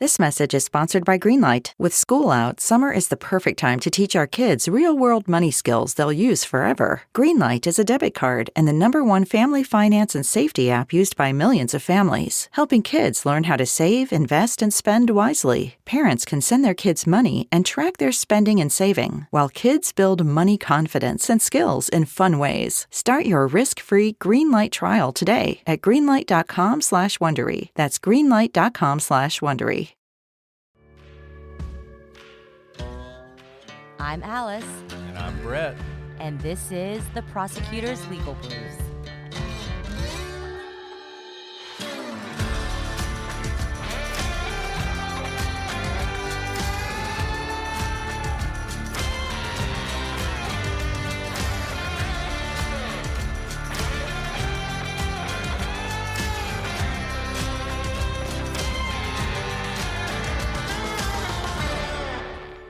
This message is sponsored by Greenlight. With school out, summer is the perfect time to teach our kids real-world money skills they'll use forever. Greenlight is a debit card and the #1 family finance and safety app used by millions of families, helping kids learn how to save, invest, and spend wisely. Parents can send their kids money and track their spending and saving, while kids build money confidence and skills in fun ways. Start your risk-free Greenlight trial today at greenlight.com/Wondery. That's greenlight.com/Wondery. I'm Alice. And I'm Brett. And this is the Prosecutor's Legal Briefs.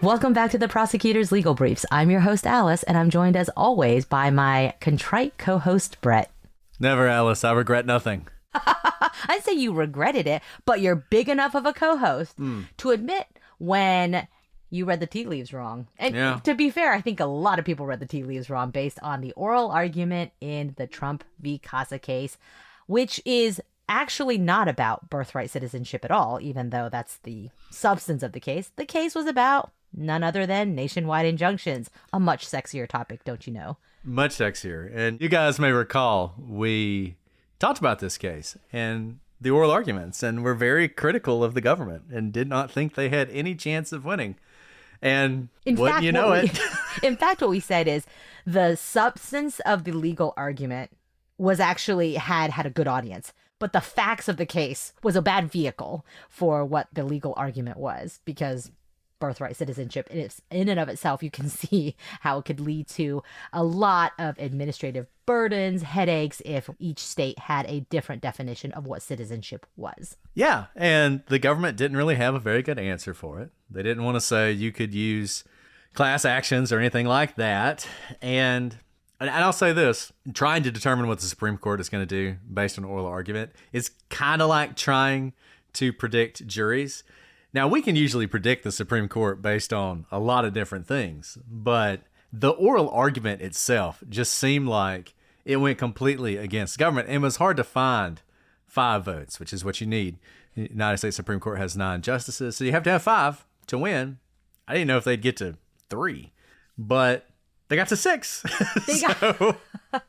Welcome back to the Prosecutor's Legal Briefs. I'm your host, Alice, and I'm joined as always by my contrite co-host, Brett. Never, Alice. I regret nothing. I'd say you regretted it, but you're big enough of a co-host to admit when you read the tea leaves wrong. And to be fair, I think a lot of people read the tea leaves wrong based on the oral argument in the Trump v. Kasa case, which is actually not about birthright citizenship at all, even though that's the substance of the case. The case was about none other than nationwide injunctions, a much sexier topic, don't you know? Much sexier. And you guys may recall, we talked about this case and the oral arguments, and were very critical of the government and did not think they had any chance of winning. And wouldn't you know it? In fact, what we said is the substance of the legal argument was actually had a good audience, but the facts of the case was a bad vehicle for what the legal argument was, because birthright citizenship in and of itself, you can see how it could lead to a lot of administrative burdens, headaches, if each state had a different definition of what citizenship was. Yeah, and the government didn't really have a very good answer for it. They didn't want to say you could use class actions or anything like that. And I'll say this, trying to determine what the Supreme Court is going to do based on oral argument is kind of like trying to predict juries. Now, we can usually predict the Supreme Court based on a lot of different things, but the oral argument itself just seemed like it went completely against government. And it was hard to find 5 votes, which is what you need. The United States Supreme Court has 9 justices, so you have to have 5 to win. I didn't know if they'd get to 3, but they got to 6.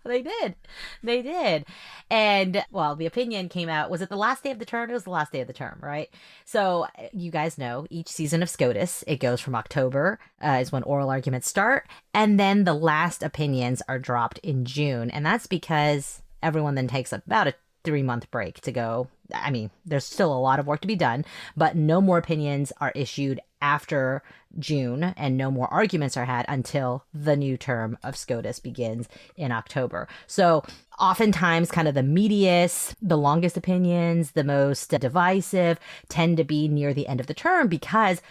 They did. And, well, the opinion came out. Was it the last day of the term? It was the last day of the term, right? So you guys know each season of SCOTUS, it goes from October is when oral arguments start. And then the last opinions are dropped in June. And that's because everyone then takes about a 3-month break to go. I mean, there's still a lot of work to be done, but no more opinions are issued after June, and no more arguments are had until the new term of SCOTUS begins in October. So oftentimes kind of the meatiest, the longest opinions, the most divisive tend to be near the end of the term, because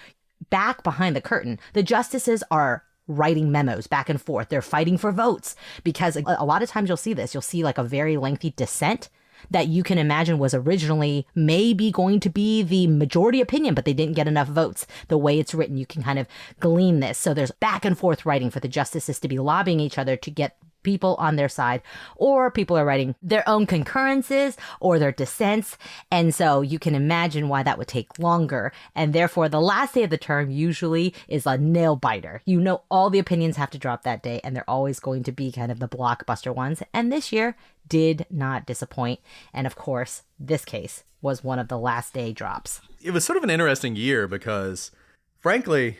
back behind the curtain, the justices are writing memos back and forth. They're fighting for votes, because a lot of times you'll see this. You'll see like a very lengthy dissent that you can imagine was originally maybe going to be the majority opinion, but they didn't get enough votes. The way it's written, you can kind of glean this. So there's back and forth writing for the justices to be lobbying each other to get people on their side, or people are writing their own concurrences or their dissents. And so you can imagine why that would take longer. And therefore, the last day of the term usually is a nail biter. You know, all the opinions have to drop that day, and they're always going to be kind of the blockbuster ones. And this year did not disappoint. And of course, this case was one of the last day drops. It was sort of an interesting year because, frankly,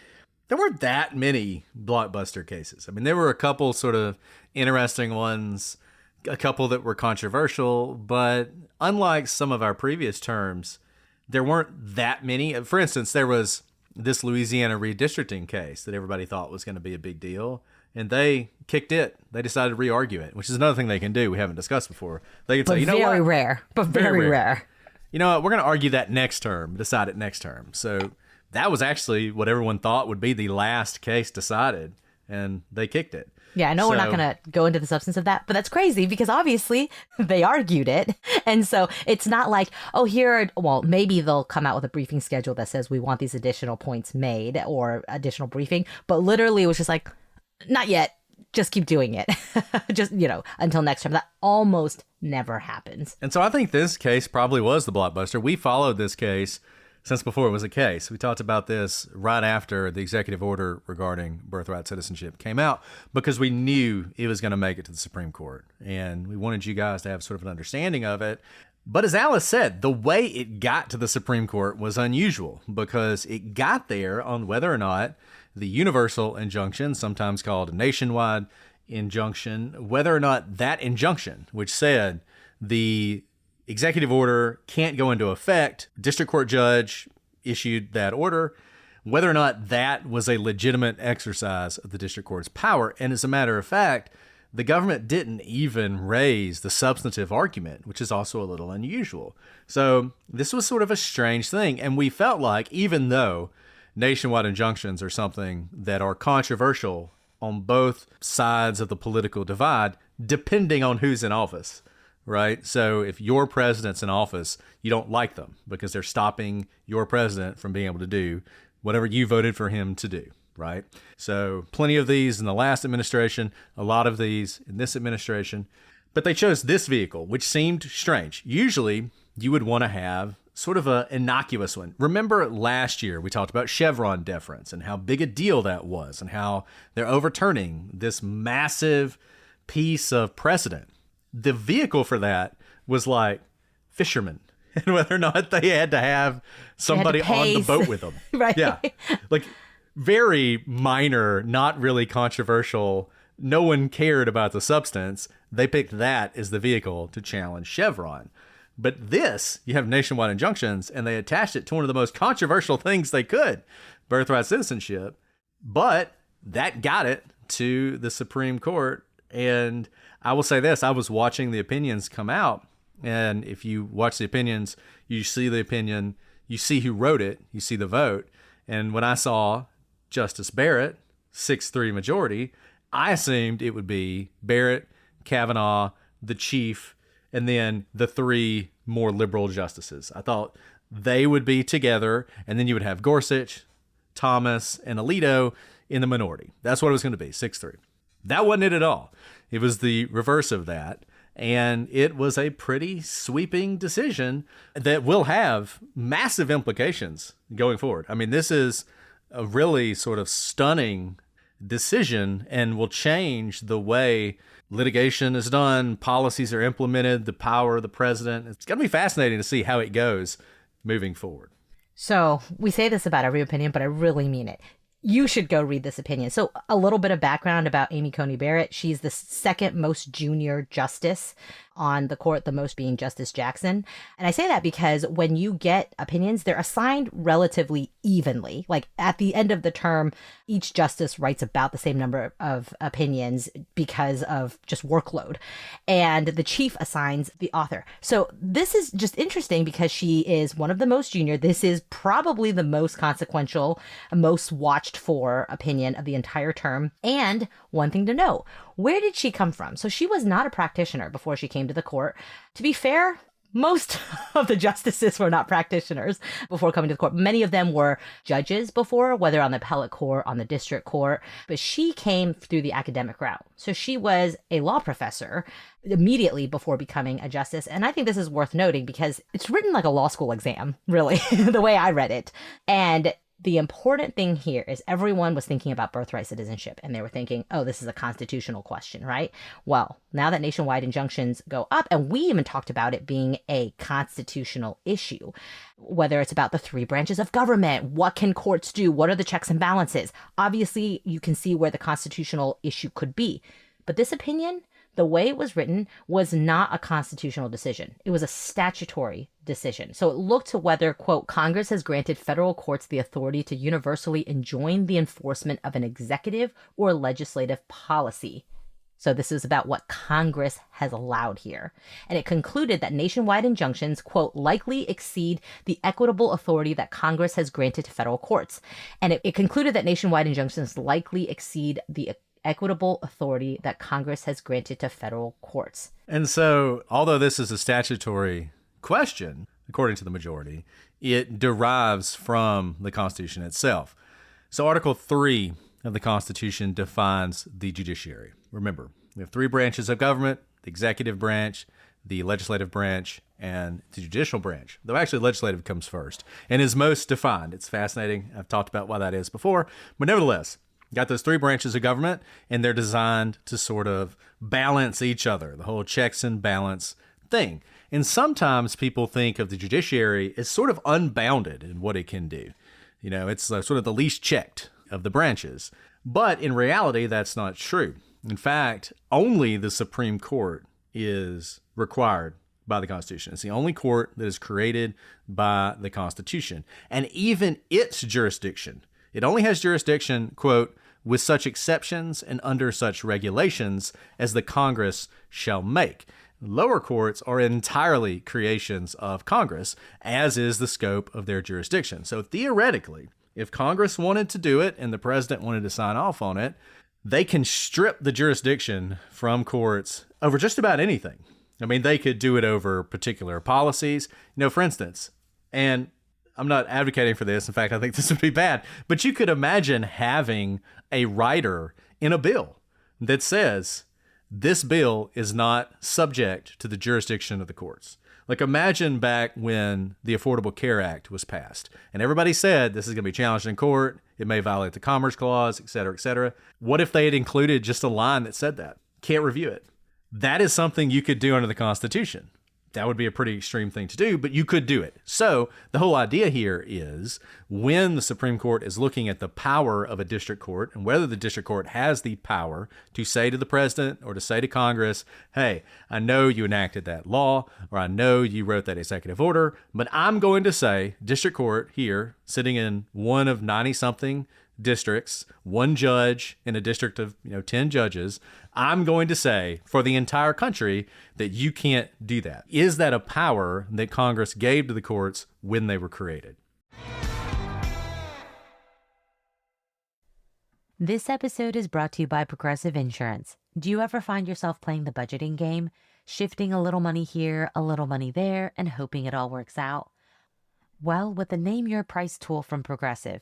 there weren't that many blockbuster cases. I mean, there were a couple sort of interesting ones, a couple that were controversial, but unlike some of our previous terms, there weren't that many. For instance, there was this Louisiana redistricting case that everybody thought was going to be a big deal, and they kicked it. They decided to re-argue it, which is another thing they can do we haven't discussed before. They can say, you know what? Very rare, but very rare. You know what? We're going to argue that next term, decide it next term. So that was actually what everyone thought would be the last case decided. and they kicked it. Yeah, I know we're not So- going to go into the substance of that, but that's crazy because obviously they argued it. And so it's not like, oh, maybe they'll come out with a briefing schedule that says we want these additional points made or additional briefing. But literally it was just like, not yet. Just keep doing it. Just, until next time. That almost never happens. And so I think this case probably was the blockbuster. We followed this case since before it was a case. We talked about this right after the executive order regarding birthright citizenship came out because we knew it was going to make it to the Supreme Court. And we wanted you guys to have sort of an understanding of it. But as Alice said, the way it got to the Supreme Court was unusual because it got there on whether or not the universal injunction, sometimes called a nationwide injunction, whether or not that injunction, which said the executive order can't go into effect, district court judge issued that order, whether or not that was a legitimate exercise of the district court's power. And as a matter of fact, the government didn't even raise the substantive argument, which is also a little unusual. So this was sort of a strange thing. And we felt like even though nationwide injunctions are something that are controversial on both sides of the political divide, depending on who's in office, right? So if your president's in office, you don't like them because they're stopping your president from being able to do whatever you voted for him to do, right? So plenty of these in the last administration, a lot of these in this administration, but they chose this vehicle, which seemed strange. Usually you would want to have sort of an innocuous one. Remember last year we talked about Chevron deference and how big a deal that was and how they're overturning this massive piece of precedent. The vehicle for that was like fishermen and whether or not they had to have somebody on the boat with them. Right. Yeah. Like very minor, not really controversial. No one cared about the substance. They picked that as the vehicle to challenge Chevron. But this, you have nationwide injunctions, and they attached it to one of the most controversial things they could, birthright citizenship. But that got it to the Supreme Court. And I will say this, I was watching the opinions come out. And if you watch the opinions, you see the opinion, you see who wrote it, you see the vote. And when I saw Justice Barrett, 6-3 majority, I assumed it would be Barrett, Kavanaugh, the Chief, and then the three more liberal justices. I thought they would be together, and then you would have Gorsuch, Thomas, and Alito in the minority. That's what it was going to be, 6-3. That wasn't it at all. It was the reverse of that, and it was a pretty sweeping decision that will have massive implications going forward. I mean, this is a really sort of stunning decision and will change the way litigation is done, policies are implemented, the power of the president. It's going to be fascinating to see how it goes moving forward. So we say this about every opinion, but I really mean it. You should go read this opinion. So a little bit of background about Amy Coney Barrett. She's the second most junior justice on the court, the most being Justice Jackson. And I say that because when you get opinions, they're assigned relatively evenly. Like at the end of the term, each justice writes about the same number of opinions because of just workload. And the chief assigns the author. So this is just interesting because she is one of the most junior. This is probably the most consequential, most watched for opinion of the entire term. And one thing to note, where did she come from? So she was not a practitioner before she came to the court. To be fair, most of the justices were not practitioners before coming to the court. Many of them were judges before, whether on the appellate court, on the district court, but she came through the academic route. So she was a law professor immediately before becoming a justice. And I think this is worth noting because it's written like a law school exam, really, the way I read it. And the important thing here is everyone was thinking about birthright citizenship and they were thinking, oh, this is a constitutional question, right? Well, now that nationwide injunctions go up, and we even talked about it being a constitutional issue, whether it's about the three branches of government, what can courts do? What are the checks and balances? Obviously, you can see where the constitutional issue could be. But this opinion, the way it was written, was not a constitutional decision. It was a statutory decision. So it looked to whether, quote, Congress has granted federal courts the authority to universally enjoin the enforcement of an executive or legislative policy, So this is about what Congress has allowed here. And it concluded that nationwide injunctions, quote, likely exceed the equitable authority that Congress has granted to federal courts. And it concluded that nationwide injunctions likely exceed the equitable authority that Congress has granted to federal courts. And so, although this is a statutory question, according to the majority, it derives from the Constitution itself. So Article 3 of the Constitution defines the judiciary. Remember, we have three branches of government: the executive branch, the legislative branch, and the judicial branch, though actually legislative comes first and is most defined. It's fascinating. I've talked about why that is before, but nevertheless, got those three branches of government, and they're designed to sort of balance each other, the whole checks and balance thing. And sometimes people think of the judiciary as sort of unbounded in what it can do. You know, it's sort of the least checked of the branches. But in reality, that's not true. In fact, only the Supreme Court is required by the Constitution. It's the only court that is created by the Constitution. And even its jurisdiction, it only has jurisdiction, quote, with such exceptions and under such regulations as the Congress shall make. Lower courts are entirely creations of Congress, as is the scope of their jurisdiction. So theoretically, if Congress wanted to do it and the president wanted to sign off on it, they can strip the jurisdiction from courts over just about anything. I mean, they could do it over particular policies. You know, for instance, and I'm not advocating for this. In fact, I think this would be bad. But you could imagine having a rider in a bill that says, this bill is not subject to the jurisdiction of the courts. Like, imagine back when the Affordable Care Act was passed and everybody said this is going to be challenged in court. It may violate the Commerce Clause, et cetera, et cetera. What if they had included just a line that said that? Can't review it. That is something you could do under the Constitution. That would be a pretty extreme thing to do, but you could do it. So the whole idea here is when the Supreme Court is looking at the power of a district court and whether the district court has the power to say to the president or to say to Congress, hey, I know you enacted that law, or I know you wrote that executive order, but I'm going to say, district court here, sitting in one of 90-something districts, one judge in a district of 10 judges, I'm going to say for the entire country that you can't do that. Is that a power that Congress gave to the courts when they were created? This episode is brought to you by Progressive Insurance. Do you ever find yourself playing the budgeting game, shifting a little money here, a little money there, and hoping it all works out? Well, with the Name Your Price tool from Progressive,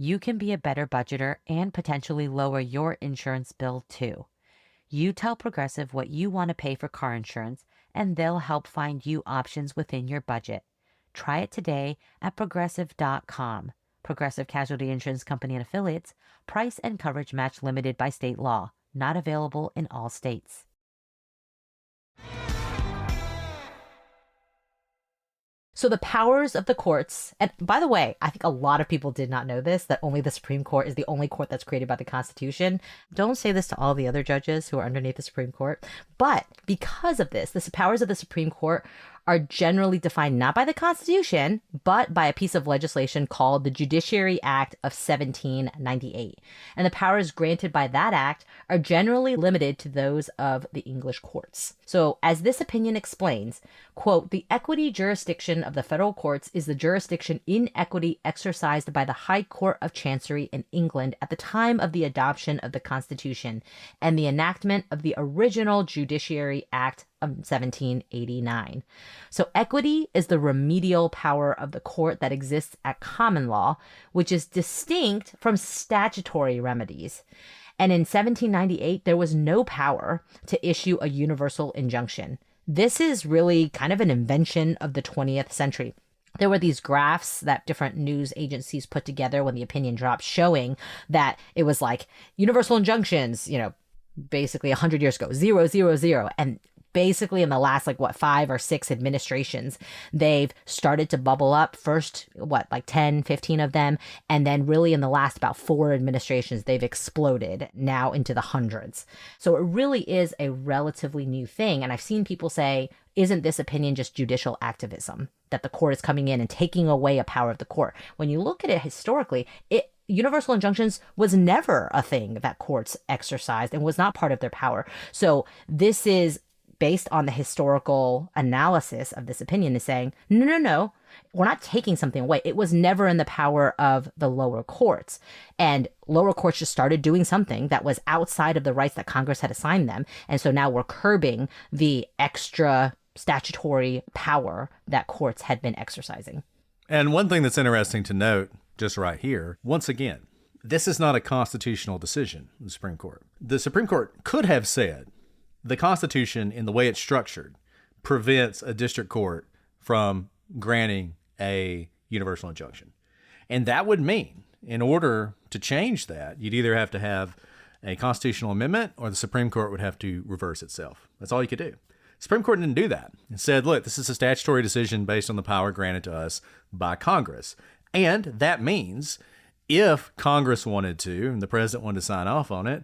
you can be a better budgeter and potentially lower your insurance bill too. You tell Progressive what you want to pay for car insurance, and they'll help find you options within your budget. Try it today at Progressive.com. Progressive Casualty Insurance Company and Affiliates. Price and coverage match limited by state law. Not available in all states. So the powers of the courts, and by the way, I think a lot of people did not know this, that only the Supreme Court is the only court that's created by the Constitution. Don't say this to all the other judges who are underneath the Supreme Court. But because of this, the powers of the Supreme Court are generally defined not by the Constitution, but by a piece of legislation called the Judiciary Act of 1798. And the powers granted by that act are generally limited to those of the English courts. So as this opinion explains, quote, the equity jurisdiction of the federal courts is the jurisdiction in equity exercised by the High Court of Chancery in England at the time of the adoption of the Constitution and the enactment of the original Judiciary Act of 1789. So equity is the remedial power of the court that exists at common law, which is distinct from statutory remedies. And in 1798, there was no power to issue a universal injunction. This is really kind of an invention of the 20th century. There were these graphs that different news agencies put together when the opinion dropped, showing that it was like universal injunctions, basically 100 years ago, 0, 0, 0. And basically in the last 5 or 6 administrations, they've started to bubble up. First 10, 15 of them, and then really in the last about 4 administrations they've exploded now into the hundreds. So it really is a relatively new thing, and I've seen people say, isn't this opinion just judicial activism, that the court is coming in and taking away a power of the court? When you look at it historically, universal injunctions was never a thing that courts exercised and was not part of their power. So this is based on the historical analysis of this opinion is saying, no, we're not taking something away. It was never in the power of the lower courts. And lower courts just started doing something that was outside of the rights that Congress had assigned them. And so now we're curbing the extra statutory power that courts had been exercising. And one thing that's interesting to note just right here, once again, this is not a constitutional decision in the Supreme Court. The Supreme Court could have said the Constitution, in the way it's structured, prevents a district court from granting a universal injunction. And that would mean, in order to change that, you'd either have to have a constitutional amendment or the Supreme Court would have to reverse itself. That's all you could do. The Supreme Court didn't do that. It said, look, this is a statutory decision based on the power granted to us by Congress. And that means if Congress wanted to, and the president wanted to sign off on it,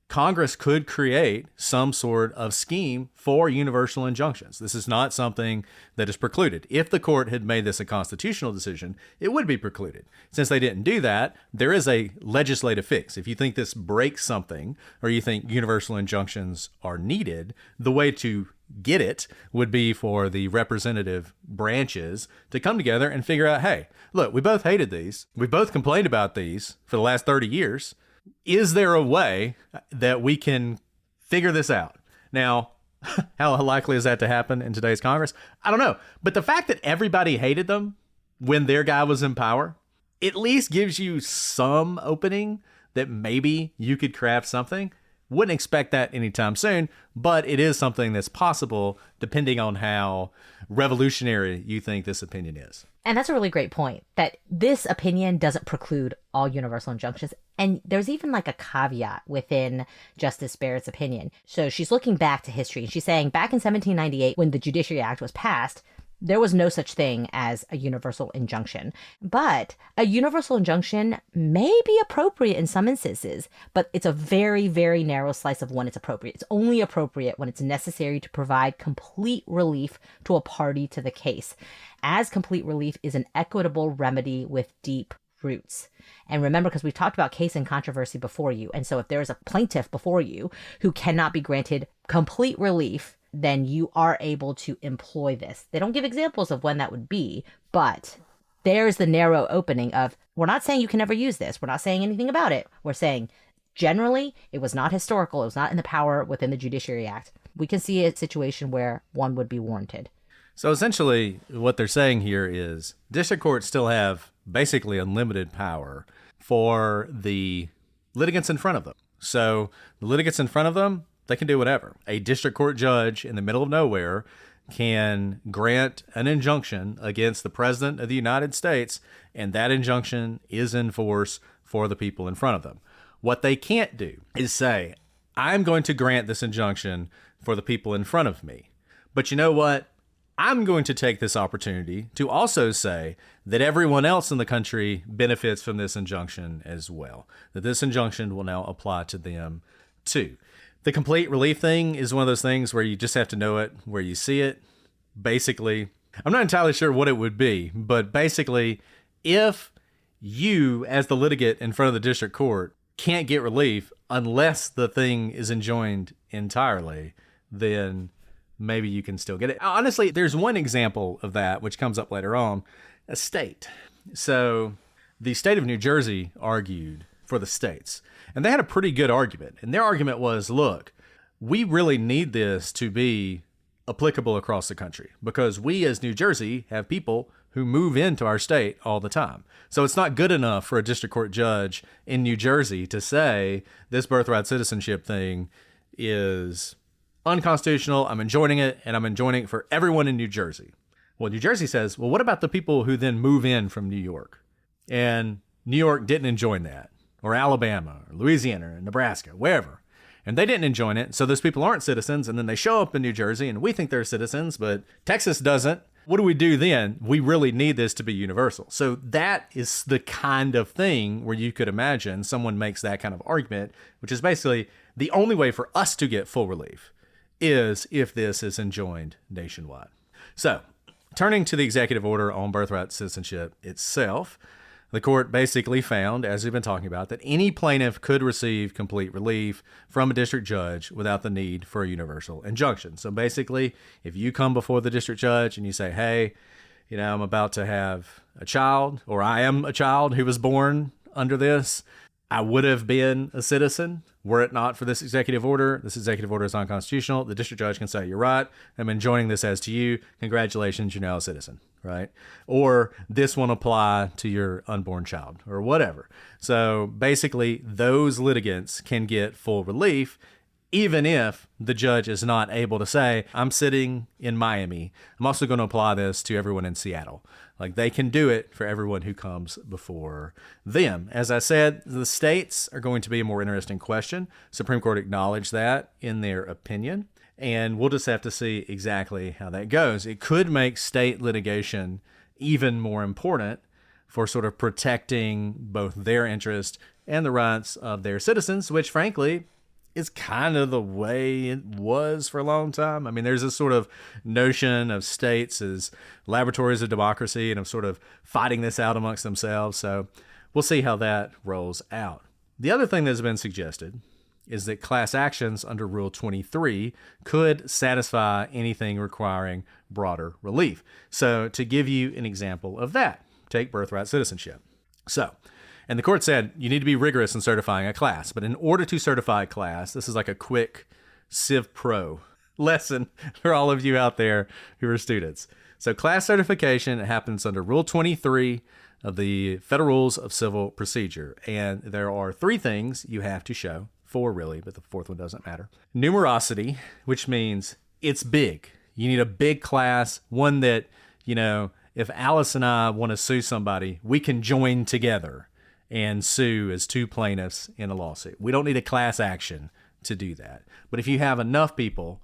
Congress could create some sort of scheme for universal injunctions. This is not something that is precluded. If the court had made this a constitutional decision, it would be precluded. Since they didn't do that, there is a legislative fix. If you think this breaks something, or you think universal injunctions are needed, the way to get it would be for the representative branches to come together and figure out, hey, look, we both hated these. We both complained about these for the last 30 years. Is there a way that we can figure this out? Now, how likely is that to happen in today's Congress? I don't know. But the fact that everybody hated them when their guy was in power at least gives you some opening that maybe you could craft something. Wouldn't expect that anytime soon, but it is something that's possible depending on how revolutionary you think this opinion is. And that's a really great point, that this opinion doesn't preclude all universal injunctions. And there's even like a caveat within Justice Barrett's opinion. So she's looking back to history and she's saying back in 1798, when the Judiciary Act was passed, there was no such thing as a universal injunction. But a universal injunction may be appropriate in some instances, but it's a very, very narrow slice of when it's appropriate. It's only appropriate when it's necessary to provide complete relief to a party to the case, as complete relief is an equitable remedy with deep roots. And remember, because we've talked about case and controversy before you, and so if there is a plaintiff before you who cannot be granted complete relief, then you are able to employ this. They don't give examples of when that would be, but there's the narrow opening of, we're not saying you can never use this. We're not saying anything about it. We're saying generally it was not historical. It was not in the power within the Judiciary Act. We can see a situation where one would be warranted. So essentially what they're saying here is district courts still have basically unlimited power for the litigants in front of them. So the litigants in front of them, they can do whatever. A district court judge in the middle of nowhere can grant an injunction against the president of the United States, and that injunction is in force for the people in front of them. What they can't do is say, I'm going to grant this injunction for the people in front of me. But you know what? I'm going to take this opportunity to also say that everyone else in the country benefits from this injunction as well, that this injunction will now apply to them too. The complete relief thing is one of those things where you just have to know it where you see it. Basically, I'm not entirely sure what it would be, but basically, if you, as the litigant in front of the district court, can't get relief unless the thing is enjoined entirely, then maybe you can still get it. Honestly, there's one example of that, which comes up later on, a state. So the state of New Jersey argued for the states. And they had a pretty good argument. And their argument was, look, we really need this to be applicable across the country because we as New Jersey have people who move into our state all the time. So it's not good enough for a district court judge in New Jersey to say this birthright citizenship thing is unconstitutional, I'm enjoining it, and I'm enjoining it for everyone in New Jersey. Well, New Jersey says, well, what about the people who then move in from New York? And New York didn't enjoin that. Or Alabama, or Louisiana, or Nebraska, wherever. And they didn't enjoin it, so those people aren't citizens, and then they show up in New Jersey, and we think they're citizens, but Texas doesn't. What do we do then? We really need this to be universal. So that is the kind of thing where you could imagine someone makes that kind of argument, which is basically the only way for us to get full relief is if this is enjoined nationwide. So, turning to the executive order on birthright citizenship itself, The court basically found, as we've been talking about, that any plaintiff could receive complete relief from a district judge without the need for a universal injunction. So basically, if you come before the district judge and you say, hey, I'm about to have a child, or I am a child who was born under this, I would have been a citizen were it not for this executive order. This executive order is unconstitutional. The district judge can say, you're right, I'm enjoining this as to you. Congratulations, you're now a citizen, right? Or this won't apply to your unborn child or whatever. So basically, those litigants can get full relief even if the judge is not able to say, I'm sitting in Miami, I'm also going to apply this to everyone in Seattle. Like, they can do it for everyone who comes before them. As I said, the states are going to be a more interesting question. Supreme Court acknowledged that in their opinion, and we'll just have to see exactly how that goes. It could make state litigation even more important for sort of protecting both their interest and the rights of their citizens, which frankly is kind of the way it was for a long time. I mean, there's this sort of notion of states as laboratories of democracy and of sort of fighting this out amongst themselves. So we'll see how that rolls out. The other thing that's been suggested is that class actions under Rule 23 could satisfy anything requiring broader relief. So to give you an example of that, take birthright citizenship. And the court said you need to be rigorous in certifying a class. But in order to certify a class, this is like a quick Civ Pro lesson for all of you out there who are students. So class certification happens under Rule 23 of the Federal Rules of Civil Procedure. And there are 3 things you have to show. 4 really, but the 4th one doesn't matter. Numerosity, which means it's big. You need a big class, one that, if Alice and I want to sue somebody, we can join together and sue as 2 plaintiffs in a lawsuit. We don't need a class action to do that. But if you have enough people,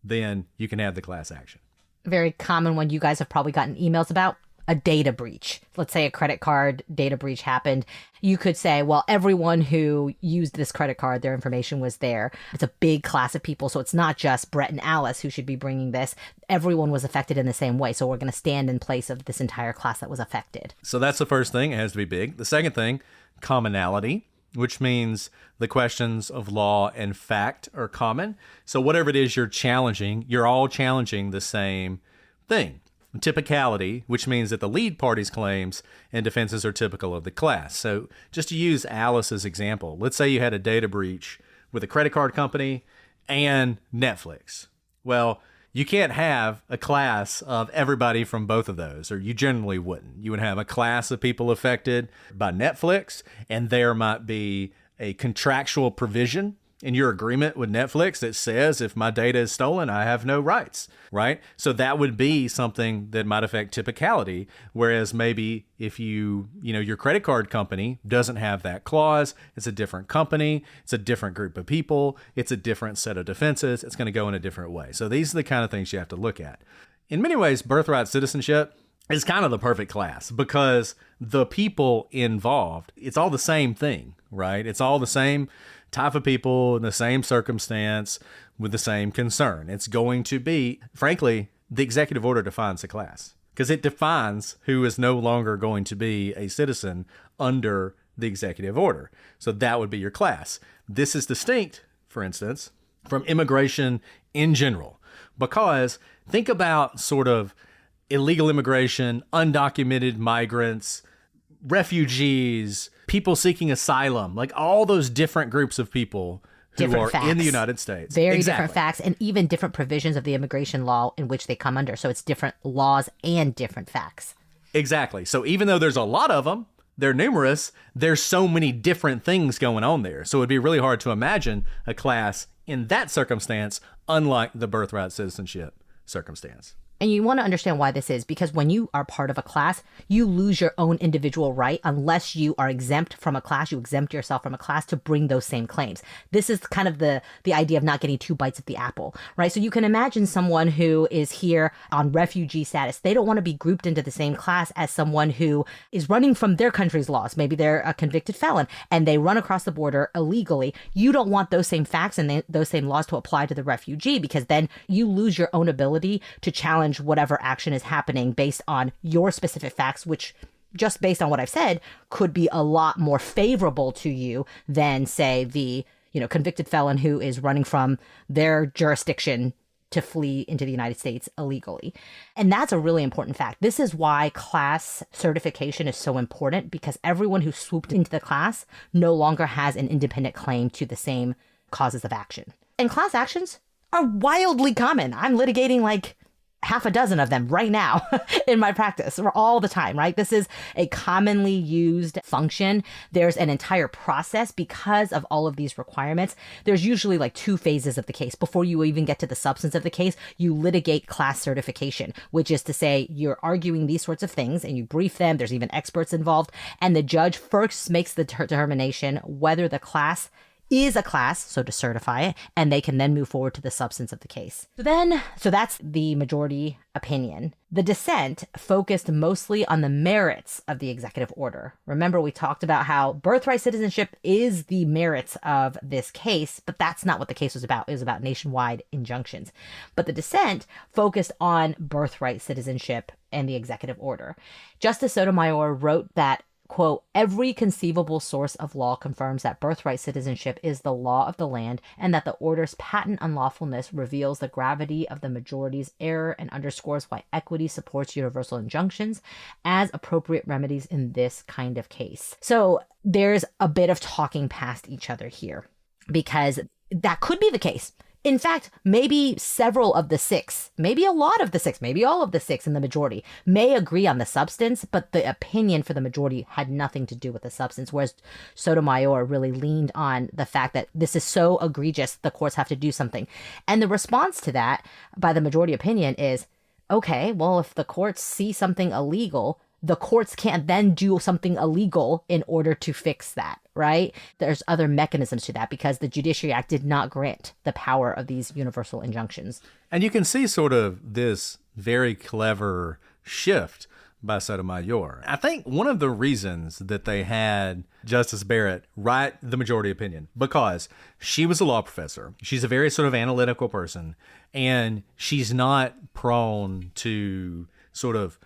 then you can have the class action. Very common one you guys have probably gotten emails about, a data breach. Let's say a credit card data breach happened. You could say, well, everyone who used this credit card, their information was there. It's a big class of people. So it's not just Brett and Alice who should be bringing this. Everyone was affected in the same way. So we're going to stand in place of this entire class that was affected. So that's the first thing. It has to be big. The second thing, commonality, which means the questions of law and fact are common. So whatever it is you're challenging, you're all challenging the same thing. Typicality, which means that the lead party's claims and defenses are typical of the class. So just to use Alice's example, let's say you had a data breach with a credit card company and Netflix. Well, you can't have a class of everybody from both of those, or you generally wouldn't. You would have a class of people affected by Netflix, and there might be a contractual provision in your agreement with Netflix that says if my data is stolen, I have no rights, right? So that would be something that might affect typicality. Whereas maybe if your credit card company doesn't have that clause, it's a different company, it's a different group of people, it's a different set of defenses, it's going to go in a different way. So these are the kind of things you have to look at. In many ways, birthright citizenship is kind of the perfect class because the people involved, it's all the same thing, right? It's all the same type of people in the same circumstance with the same concern. It's going to be, frankly, the executive order defines the class because it defines who is no longer going to be a citizen under the executive order. So that would be your class. This is distinct, for instance, from immigration in general, because think about sort of illegal immigration, undocumented migrants, refugees, people seeking asylum, like all those different groups of people who are in the United States. Very different facts and even different provisions of the immigration law in which they come under. So it's different laws and different facts. Exactly. So even though there's a lot of them, they're numerous, there's so many different things going on there. So it'd be really hard to imagine a class in that circumstance, unlike the birthright citizenship circumstance. And you want to understand why this is, because when you are part of a class, you lose your own individual right unless you are exempt from a class. You exempt yourself from a class to bring those same claims. This is kind of the idea of not getting 2 bites at the apple, right? So you can imagine someone who is here on refugee status. They don't want to be grouped into the same class as someone who is running from their country's laws. Maybe they're a convicted felon and they run across the border illegally. You don't want those same facts and those same laws to apply to the refugee, because then you lose your own ability to challenge whatever action is happening based on your specific facts, which just based on what I've said, could be a lot more favorable to you than, say, the, convicted felon who is running from their jurisdiction to flee into the United States illegally. And that's a really important fact. This is why class certification is so important, because everyone who swooped into the class no longer has an independent claim to the same causes of action. And class actions are wildly common. I'm litigating like half a dozen of them right now in my practice all the time, right? This is a commonly used function. There's an entire process because of all of these requirements. There's usually like 2 phases of the case. Before you even get to the substance of the case, you litigate class certification, which is to say you're arguing these sorts of things and you brief them. There's even experts involved. And the judge first makes the determination whether the class is a class, so to certify it, and they can then move forward to the substance of the case. So that's the majority opinion. The dissent focused mostly on the merits of the executive order. Remember, we talked about how birthright citizenship is the merits of this case, but that's not what the case was about. It was about nationwide injunctions. But the dissent focused on birthright citizenship and the executive order. Justice Sotomayor wrote that, quote, every conceivable source of law confirms that birthright citizenship is the law of the land and that the order's patent unlawfulness reveals the gravity of the majority's error and underscores why equity supports universal injunctions as appropriate remedies in this kind of case. So there's a bit of talking past each other here, because that could be the case. In fact, maybe several of the 6, maybe a lot of the 6, maybe all of the 6 in the majority may agree on the substance, but the opinion for the majority had nothing to do with the substance, whereas Sotomayor really leaned on the fact that this is so egregious, the courts have to do something. And the response to that by the majority opinion is, okay, well, if the courts see something illegal, the courts can't then do something illegal in order to fix that, right? There's other mechanisms to that because the Judiciary Act did not grant the power of these universal injunctions. And you can see sort of this very clever shift by Sotomayor. I think one of the reasons that they had Justice Barrett write the majority opinion, because she was a law professor. She's a very sort of analytical person, and she's not prone to sort of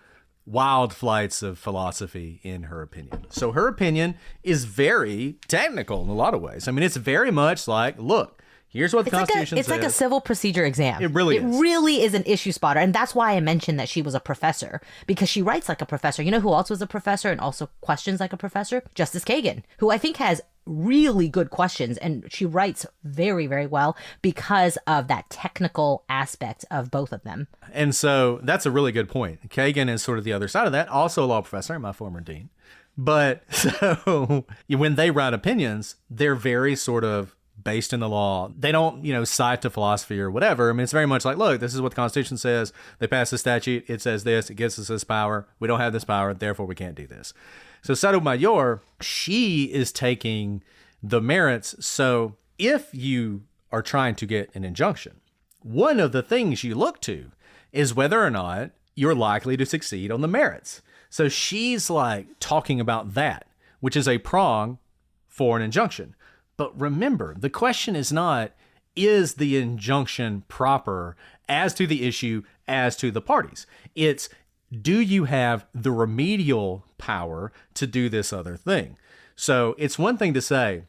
wild flights of philosophy in her opinion. So her opinion is very technical in a lot of ways. I mean, it's very much like, look, here's what the Constitution says. It's like a civil procedure exam. It really is. It really is an issue spotter. And that's why I mentioned that she was a professor, because she writes like a professor. You know who else was a professor and also questions like a professor? Justice Kagan, who I think has really good questions, and she writes very, very well because of that technical aspect of both of them. And so that's a really good point. Kagan is sort of the other side of that, also a law professor, my former dean. But so when they write opinions, they're very sort of based in the law. They don't, cite to philosophy or whatever. I mean, it's very much like, look, this is what the Constitution says. They pass the statute. It says this. It gives us this power. We don't have this power. Therefore, we can't do this. So Sotomayor, she is taking the merits. So if you are trying to get an injunction, one of the things you look to is whether or not you're likely to succeed on the merits. So she's like talking about that, which is a prong for an injunction. But remember, the question is not, is the injunction proper as to the issue, as to the parties? It's, do you have the remedial power to do this other thing? So it's one thing to say,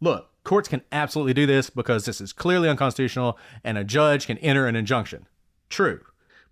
look, courts can absolutely do this because this is clearly unconstitutional and a judge can enter an injunction. True,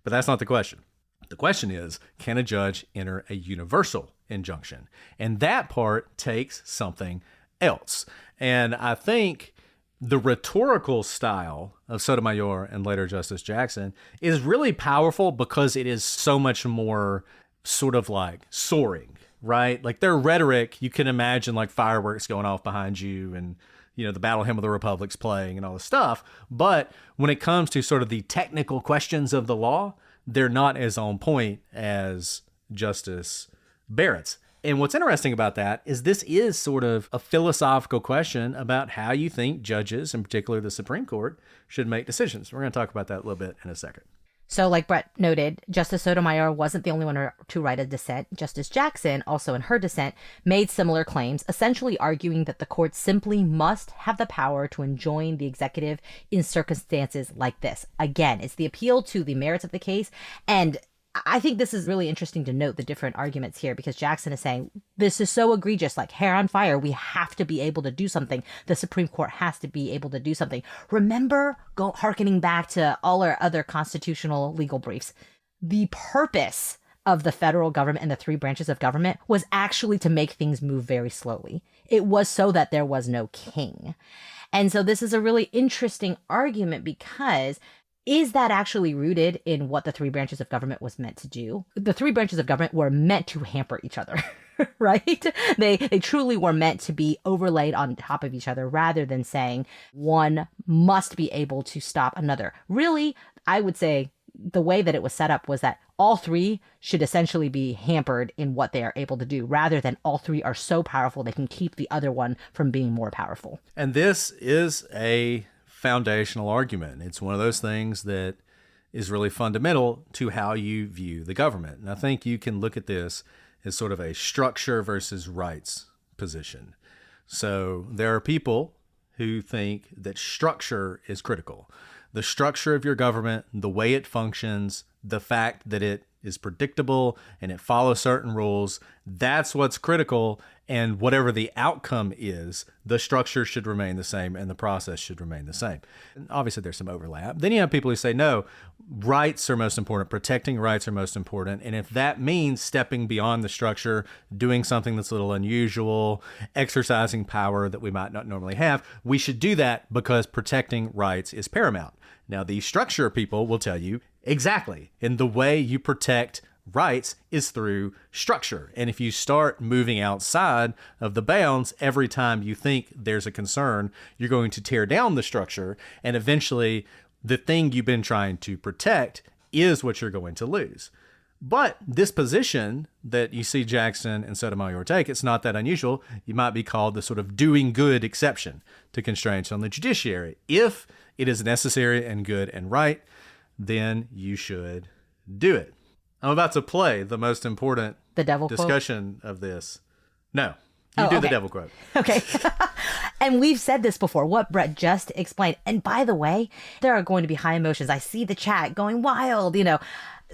but that's not the question. The question is, can a judge enter a universal injunction? And that part takes something else. And I think the rhetorical style of Sotomayor and later Justice Jackson is really powerful because it is so much more sort of like soaring, right? Like their rhetoric, you can imagine like fireworks going off behind you and, the Battle Hymn of the Republic's playing and all this stuff. But when it comes to sort of the technical questions of the law, they're not as on point as Justice Barrett's. And what's interesting about that is this is sort of a philosophical question about how you think judges, in particular the Supreme Court, should make decisions. We're going to talk about that a little bit in a second. So like Brett noted, Justice Sotomayor wasn't the only one to write a dissent. Justice Jackson, also in her dissent, made similar claims, essentially arguing that the court simply must have the power to enjoin the executive in circumstances like this. Again, it's the appeal to the merits of the case. And I think this is really interesting to note the different arguments here, because Jackson is saying this is so egregious, like hair on fire. We have to be able to do something. The Supreme Court has to be able to do something. Remember, hearkening back to all our other constitutional legal briefs, the purpose of the federal government and the three branches of government was actually to make things move very slowly. It was so that there was no king. And so this is a really interesting argument, because is that actually rooted in what the three branches of government was meant to do? The three branches of government were meant to hamper each other, right? They truly were meant to be overlaid on top of each other, rather than saying one must be able to stop another. Really, I would say the way that it was set up was that all three should essentially be hampered in what they are able to do, rather than all three are so powerful they can keep the other one from being more powerful. And this is a foundational argument. It's one of those things that is really fundamental to how you view the government. And I think you can look at this as sort of a structure versus rights position. So there are people who think that structure is critical. The structure of your government, the way it functions, the fact that it is predictable and it follows certain rules, that's what's critical. And whatever the outcome is, the structure should remain the same and the process should remain the same. And obviously, there's some overlap. Then you have people who say, no, rights are most important, protecting rights are most important. And if that means stepping beyond the structure, doing something that's a little unusual, exercising power that we might not normally have, we should do that because protecting rights is paramount. Now, the structure people will tell you exactly. And the way you protect rights is through structure. And if you start moving outside of the bounds every time you think there's a concern, you're going to tear down the structure. And eventually, the thing you've been trying to protect is what you're going to lose. But this position that you see Jackson and Sotomayor take, it's not that unusual. You might be called the sort of doing good exception to constraints on the judiciary. If it is necessary and good and right, then you should do it. I'm about to play the most important discussion of this. No, you do the devil quote. Okay. And we've said this before, what Brett just explained. And by the way, there are going to be high emotions. I see the chat going wild.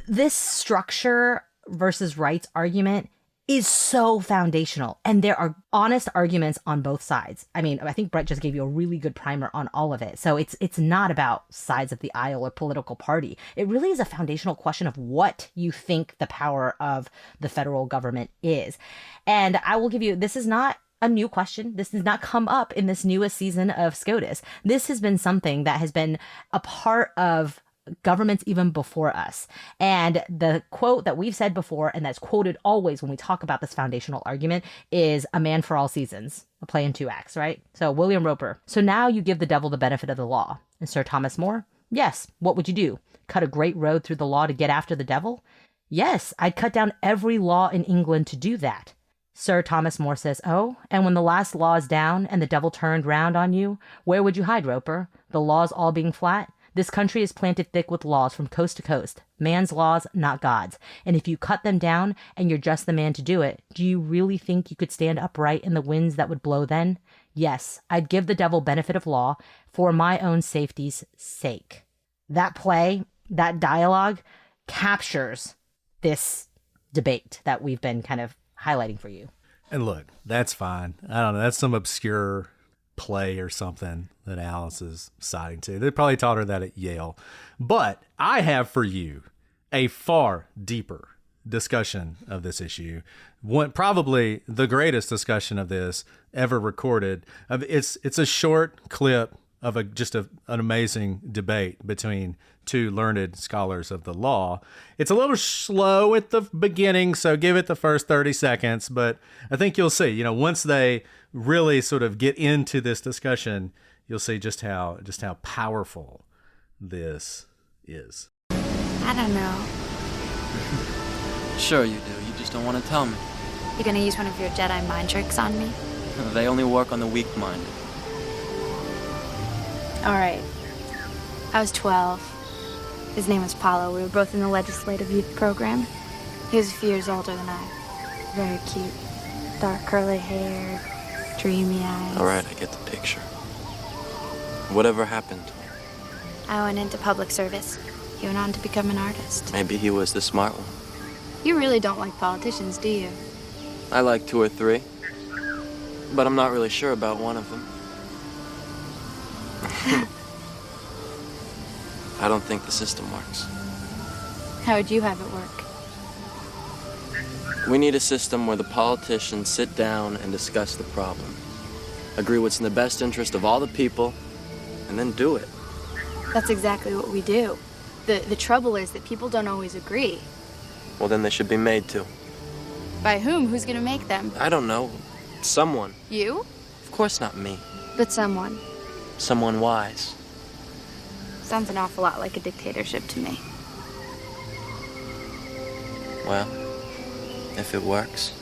This structure versus rights argument is so foundational. And there are honest arguments on both sides. I mean, I think Brett just gave you a really good primer on all of it. So it's not about sides of the aisle or political party. It really is a foundational question of what you think the power of the federal government is. And I will give you, this is not a new question. This does not come up in this newest season of SCOTUS. This has been something that has been a part of governments even before us. And the quote that we've said before, and that's quoted always when we talk about this foundational argument, is "A Man for All Seasons," a play in two acts, right? So William Roper. "So now you give the devil the benefit of the law." And Sir Thomas More. "Yes, what would you do? Cut a great road through the law to get after the devil?" "Yes, I'd cut down every law in England to do that." Sir Thomas More says, "Oh, and when the last law is down and the devil turned round on you, where would you hide, Roper? The laws all being flat? This country is planted thick with laws from coast to coast. Man's laws, not God's. And if you cut them down and you're just the man to do it, do you really think you could stand upright in the winds that would blow then? Yes, I'd give the devil benefit of law for my own safety's sake." That play, that dialogue captures this debate that we've been kind of highlighting for you. And look, that's fine. I don't know. That's some obscure play or something that Alice is citing to. They probably taught her that at Yale. But I have for you a far deeper discussion of this issue. Probably the greatest discussion of this ever recorded. It's a short clip of an amazing debate between two learned scholars of the law. It's a little slow at the beginning, so give it the first 30 seconds, but I think you'll see, once they really sort of get into this discussion, you'll see just how powerful this is. I don't know. Sure you do, you just don't want to tell me. You gonna use one of your Jedi mind tricks on me? They only work on the weak-minded. Alright. I was 12. His name was Paulo. We were both in the legislative youth program. He was a few years older than I. Very cute. Dark curly hair, dreamy eyes. Alright, I get the picture. Whatever happened to him? I went into public service. He went on to become an artist. Maybe he was the smart one. You really don't like politicians, do you? I like 2 or 3, but I'm not really sure about one of them. I don't think the system works. How would you have it work? We need a system where the politicians sit down and discuss the problem, agree what's in the best interest of all the people, and then do it. That's exactly what we do. The trouble is that people don't always agree. Well, then they should be made to. By whom? Who's gonna make them? I don't know. Someone. You? Of course not me. But someone. Someone wise. Sounds an awful lot like a dictatorship to me. Well, if it works.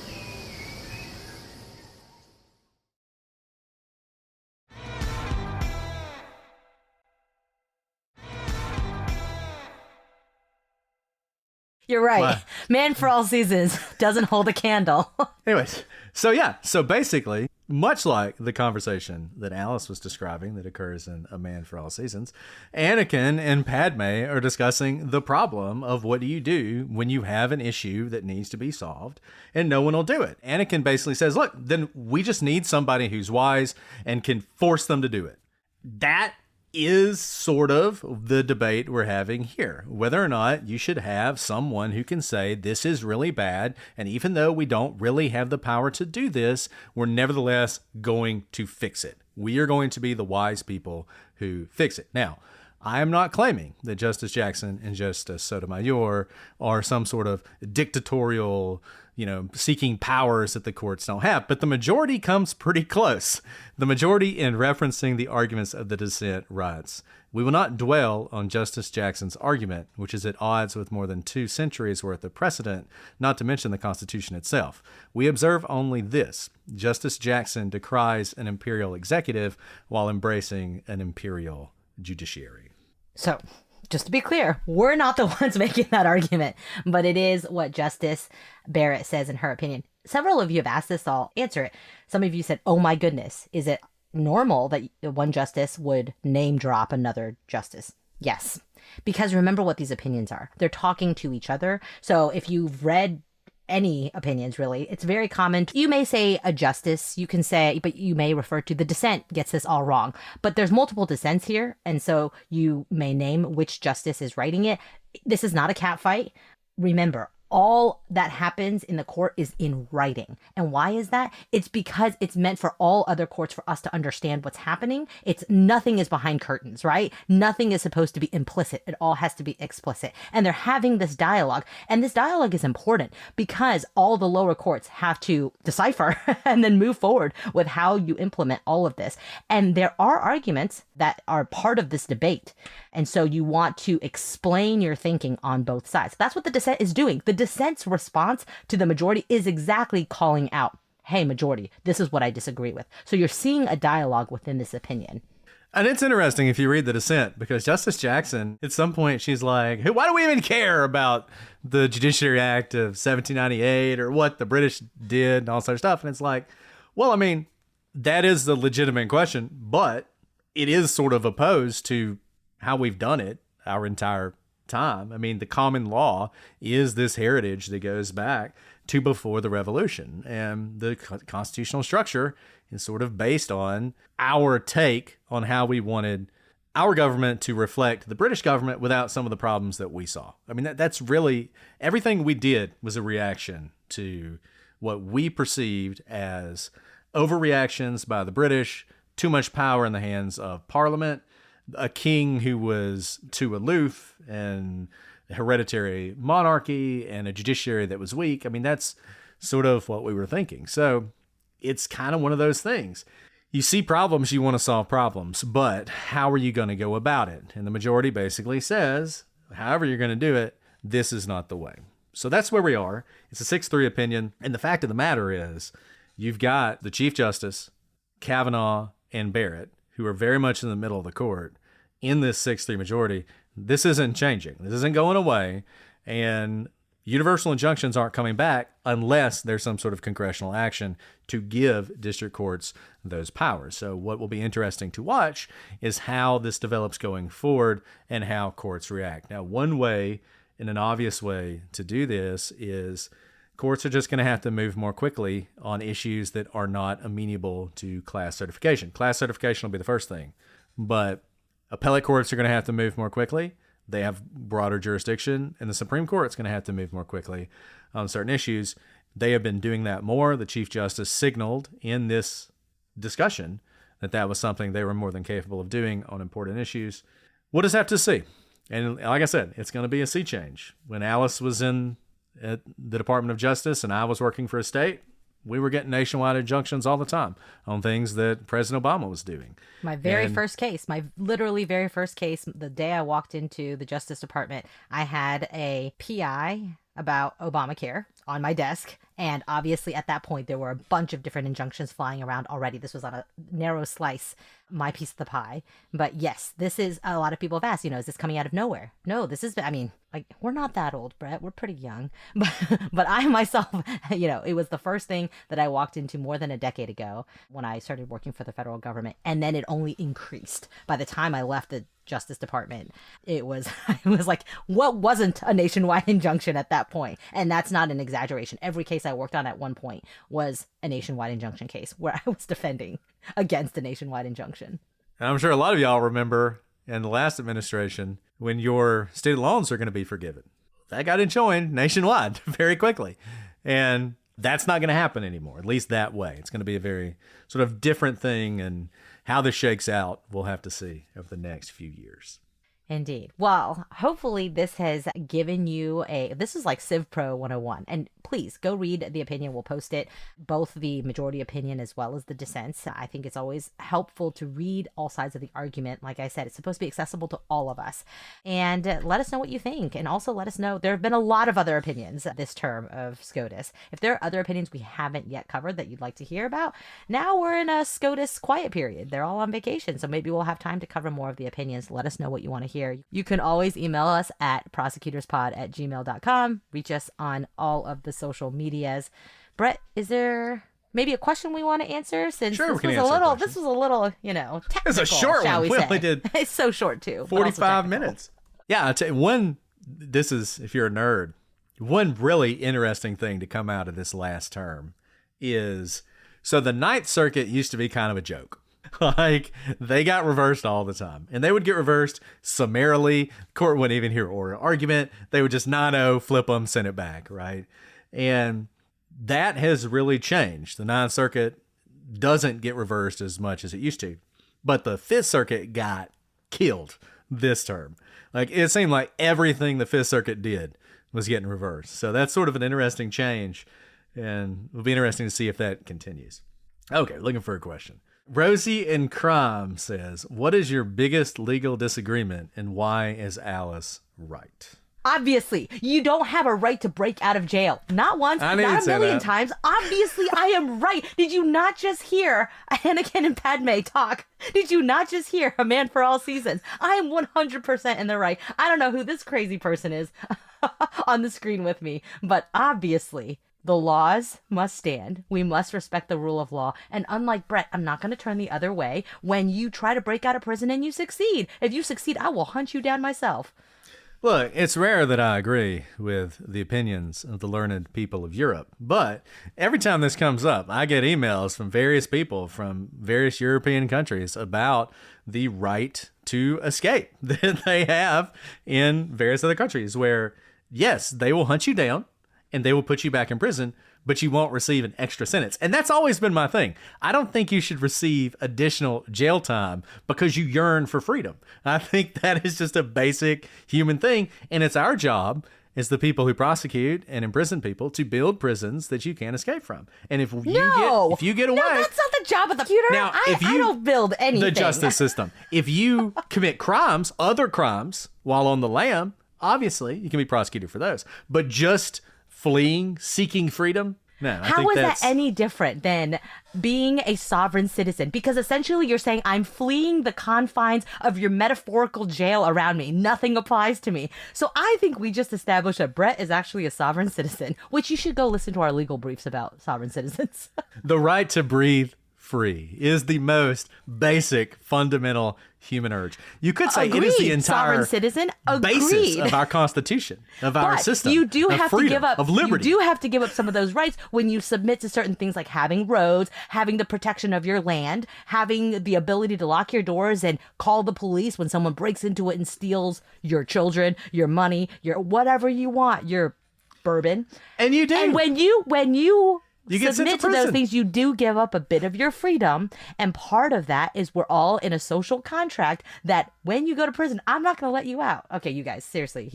You're right. What? Man for All Seasons doesn't hold a candle. Anyways, so basically, much like the conversation that Alice was describing that occurs in A Man for All Seasons, Anakin and Padme are discussing the problem of what do you do when you have an issue that needs to be solved and no one will do it. Anakin basically says, look, then we just need somebody who's wise and can force them to do it. That is sort of the debate we're having here, whether or not you should have someone who can say this is really bad, and even though we don't really have the power to do this, we're nevertheless going to fix it. We are going to be the wise people who fix it. Now, I am not claiming that Justice Jackson and Justice Sotomayor are some sort of dictatorial, seeking powers that the courts don't have, but the majority comes pretty close. The majority, in referencing the arguments of the dissent, writes, "We will not dwell on Justice Jackson's argument, which is at odds with more than 2 centuries worth of precedent, not to mention the Constitution itself. We observe only this: Justice Jackson decries an imperial executive while embracing an imperial judiciary." So, just to be clear, we're not the ones making that argument, but it is what Justice Barrett says in her opinion. Several of you have asked this, I'll answer it. Some of you said, oh my goodness, is it normal that one justice would name drop another justice? Yes, because remember what these opinions are. They're talking to each other. So if you've read any opinions, really, it's very common. You may say a justice, you can say, but you may refer to the dissent gets this all wrong. But there's multiple dissents here, and so you may name which justice is writing it. This is not a cat fight. Remember, all that happens in the court is in writing. And why is that? It's because it's meant for all other courts for us to understand what's happening. Nothing is behind curtains, right? Nothing is supposed to be implicit. It all has to be explicit. And they're having this dialogue. And this dialogue is important because all the lower courts have to decipher and then move forward with how you implement all of this. And there are arguments that are part of this debate. And so you want to explain your thinking on both sides. That's what the dissent is doing. The dissent's response to the majority is exactly calling out, hey, majority, this is what I disagree with. So you're seeing a dialogue within this opinion. And it's interesting if you read the dissent, because Justice Jackson, at some point, she's like, why do we even care about the Judiciary Act of 1798 or what the British did and all sort of stuff? And it's like, well, I mean, that is the legitimate question, but it is sort of opposed to how we've done it our entire time. I mean, the common law is this heritage that goes back to before the Revolution. And the constitutional structure is sort of based on our take on how we wanted our government to reflect the British government without some of the problems that we saw. I mean, that's really everything we did was a reaction to what we perceived as overreactions by the British, too much power in the hands of Parliament, a king who was too aloof, and hereditary monarchy, and a judiciary that was weak. I mean, that's sort of what we were thinking. So it's kind of one of those things. You see problems, you want to solve problems, but how are you going to go about it? And the majority basically says, however you're going to do it, this is not the way. So that's where we are. It's a 6-3 opinion. And the fact of the matter is, you've got the Chief Justice, Kavanaugh, and Barrett, who are very much in the middle of the court in this 6-3 majority. This isn't changing. This isn't going away. And, universal injunctions aren't coming back unless there's some sort of congressional action to give district courts those powers. So what will be interesting to watch is how this develops going forward and how courts react. Now, one way, in an obvious way to do this, is courts are just going to have to move more quickly on issues that are not amenable to class certification. Class certification will be the first thing, but appellate courts are going to have to move more quickly. They have broader jurisdiction, and the Supreme Court's going to have to move more quickly on certain issues. They have been doing that more. The Chief Justice signaled in this discussion that that was something they were more than capable of doing on important issues. We'll just have to see. And like I said, it's going to be a sea change. When Alice was in at the Department of Justice and I was working for a state, we were getting nationwide injunctions all the time on things that President Obama was doing. My first case, my literally very first case, the day I walked into the Justice Department, I had a PI about Obamacare on my desk. And obviously at that point, there were a bunch of different injunctions flying around already. This was on a narrow slice, my piece of the pie. But yes, this is, a lot of people have asked, is this coming out of nowhere? No, this is, we're not that old, Brett. We're pretty young. But I myself, it was the first thing that I walked into more than a decade ago when I started working for the federal government. And then it only increased. By the time I left the Justice Department, it was like, what wasn't a nationwide injunction at that point? And that's not an exaggeration. Every case I worked on at one point was a nationwide injunction case where I was defending against a nationwide injunction. And I'm sure a lot of y'all remember in the last administration when your student loans are going to be forgiven. That got enjoined nationwide very quickly. And that's not going to happen anymore, at least that way. It's going to be a very sort of different thing, and how this shakes out, we'll have to see over the next few years. Indeed. Well, hopefully this has given you this is like Civ Pro 101. And please go read the opinion. We'll post it, both the majority opinion as well as the dissents. I think it's always helpful to read all sides of the argument. Like I said, it's supposed to be accessible to all of us. And let us know what you think. And also let us know, there have been a lot of other opinions this term of SCOTUS. If there are other opinions we haven't yet covered that you'd like to hear about, now we're in a SCOTUS quiet period. They're all on vacation. So maybe we'll have time to cover more of the opinions. Let us know what you want to hear. You can always email us at prosecutorspod@gmail.com. Reach us on all of the social medias. Brett, is there maybe a question we want to answer? Since sure, this was a little, technical. It's a short shall one. We only did it's so short too. 45 minutes. Yeah, I'll tell you, this is, if you're a nerd, one really interesting thing to come out of this last term is, so the Ninth Circuit used to be kind of a joke. Like, they got reversed all the time, and they would get reversed summarily. Court wouldn't even hear oral argument. They would just 9-0, flip them, send it back, right? And that has really changed. The Ninth Circuit doesn't get reversed as much as it used to, but the Fifth Circuit got killed this term. Like, it seemed like everything the Fifth Circuit did was getting reversed. So that's sort of an interesting change, and it'll be interesting to see if that continues. Okay, looking for a question. Rosie in Crime says, what is your biggest legal disagreement and why is Alice right? Obviously, you don't have a right to break out of jail. Not once, not a million times. Obviously, I am right. Did you not just hear Anakin and Padme talk? Did you not just hear A Man for All Seasons? I am 100% in the right. I don't know who this crazy person is on the screen with me, but obviously, the laws must stand. We must respect the rule of law. And unlike Brett, I'm not going to turn the other way when you try to break out of prison and you succeed. If you succeed, I will hunt you down myself. Look, it's rare that I agree with the opinions of the learned people of Europe, but every time this comes up, I get emails from various people from various European countries about the right to escape that they have in various other countries where, yes, they will hunt you down and they will put you back in prison, but you won't receive an extra sentence. And that's always been my thing. I don't think you should receive additional jail time because you yearn for freedom. I think that is just a basic human thing. And it's our job as the people who prosecute and imprison people to build prisons that you can't escape from. And if you get away... No, that's not the job of the computer. Now, I don't build anything. The justice system. If you commit crimes, other crimes, while on the lam, obviously you can be prosecuted for those. But just fleeing, seeking freedom, No, I How think is that that's any different than being a sovereign citizen? Because essentially you're saying I'm fleeing the confines of your metaphorical jail around me. Nothing applies to me. So I think we just established that Brett is actually a sovereign citizen, which you should go listen to our legal briefs about sovereign citizens. the right to breathe free is the most basic, fundamental human urge. You could say it is the Agreed, entire sovereign citizen. basis Agreed. of our Constitution, of our But system, you do of have freedom, to give up. of liberty. You do have to give up some of those rights when you submit to certain things like having roads, having the protection of your land, having the ability to lock your doors and call the police when someone breaks into it and steals your children, your money, your whatever you want, your bourbon. And you do. And when you get sent to submit to those prison. things, you do give up a bit of your freedom. And part of that is we're all in a social contract that when you go to prison, I'm not going to let you out. Okay, you guys, seriously,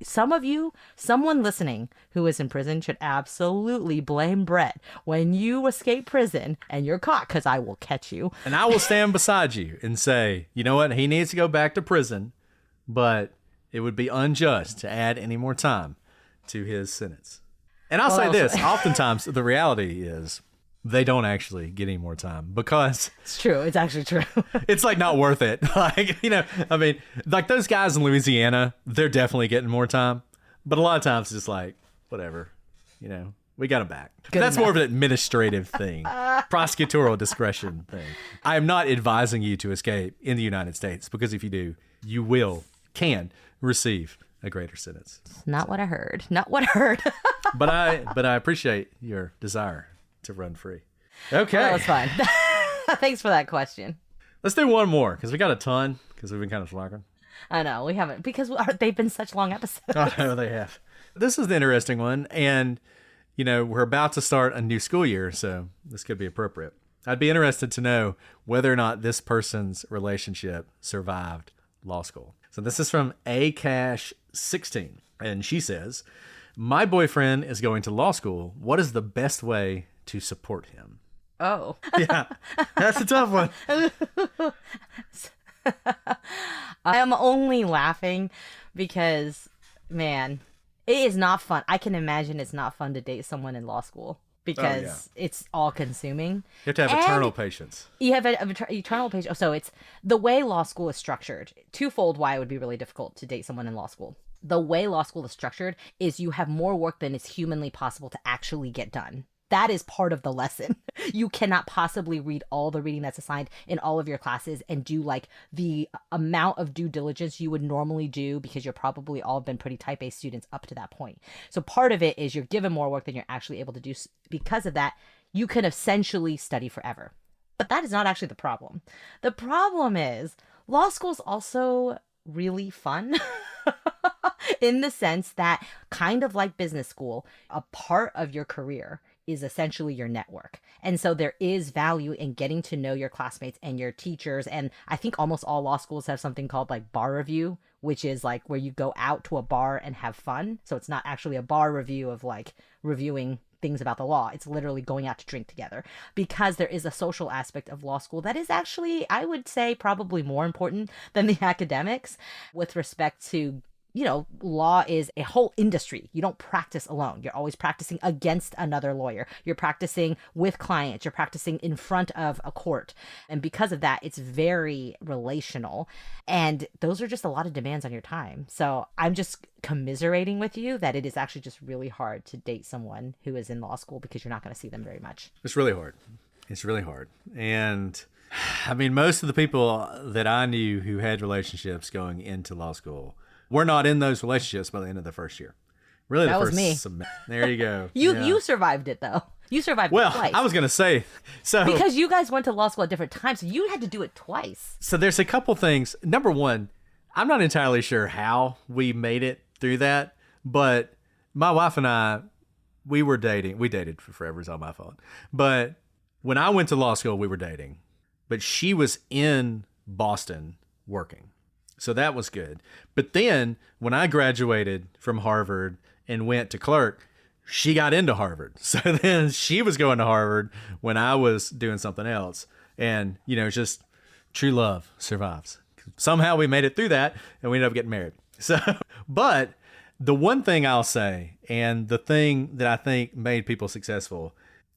someone listening who is in prison should absolutely blame Brett when you escape prison and you're caught, because I will catch you. And I will stand beside you and say, you know what? He needs to go back to prison, but it would be unjust to add any more time to his sentence. And I'll say this, oftentimes the reality is they don't actually get any more time because It's true. It's actually true. it's like not worth it. Like, you know, I mean, like those guys in Louisiana, they're definitely getting more time. But a lot of times it's just like, whatever, you know, we got them back. That's more of an administrative thing, prosecutorial discretion thing. I am not advising you to escape in the United States because if you do, you can receive a greater sentence. Not what I heard. Not what I heard. But I appreciate your desire to run free. Okay. Well, that's fine. Thanks for that question. Let's do one more because we got a ton because we've been kind of slacking. I know we haven't, because they've been such long episodes. I know they have. This is the interesting one. And, you know, we're about to start a new school year, so this could be appropriate. I'd be interested to know whether or not this person's relationship survived law school. So this is from ACash16. And she says, my boyfriend is going to law school. What is the best way to support him? Oh. Yeah, that's a tough one. I am only laughing because, man, it is not fun. I can imagine it's not fun to date someone in law school because it's all consuming. You have to have eternal patience. You have eternal patience. So it's the way law school is structured. Twofold why it would be really difficult to date someone in law school. The way law school is structured is you have more work than is humanly possible to actually get done. That is part of the lesson. You cannot possibly read all the reading that's assigned in all of your classes and do like the amount of due diligence you would normally do because you're probably all been pretty type A students up to that point. So part of it is you're given more work than you're actually able to do. Because of that, you can essentially study forever. But that is not actually the problem. The problem is law school is also really fun. In the sense that, kind of like business school, a part of your career is essentially your network. And so there is value in getting to know your classmates and your teachers. And I think almost all law schools have something called like bar review, which is like where you go out to a bar and have fun. So it's not actually a bar review of like reviewing things about the law. It's literally going out to drink together, because there is a social aspect of law school that is actually, I would say, probably more important than the academics with respect to, you know, law is a whole industry. You don't practice alone. You're always practicing against another lawyer. You're practicing with clients. You're practicing in front of a court. And because of that, it's very relational. And those are just a lot of demands on your time. So I'm just commiserating with you that it is actually just really hard to date someone who is in law school because you're not going to see them very much. It's really hard. It's really hard. And I mean, most of the people that I knew who had relationships going into law school were not in those relationships by the end of the first year. Really, That the was first me. There you go. You survived it, though. You survived it twice. I was going to say, so because you guys went to law school at different times, so you had to do it twice. So there's a couple things. Number one, I'm not entirely sure how we made it through that, but my wife and I, we were dating. We dated for forever. It's all my fault. But when I went to law school, we were dating. But she was in Boston working. So that was good. But then when I graduated from Harvard and went to clerk, she got into Harvard. So then she was going to Harvard when I was doing something else. And, you know, just true love survives. Somehow we made it through that and we ended up getting married. So, but The one thing I'll say, and the thing that I think made people successful,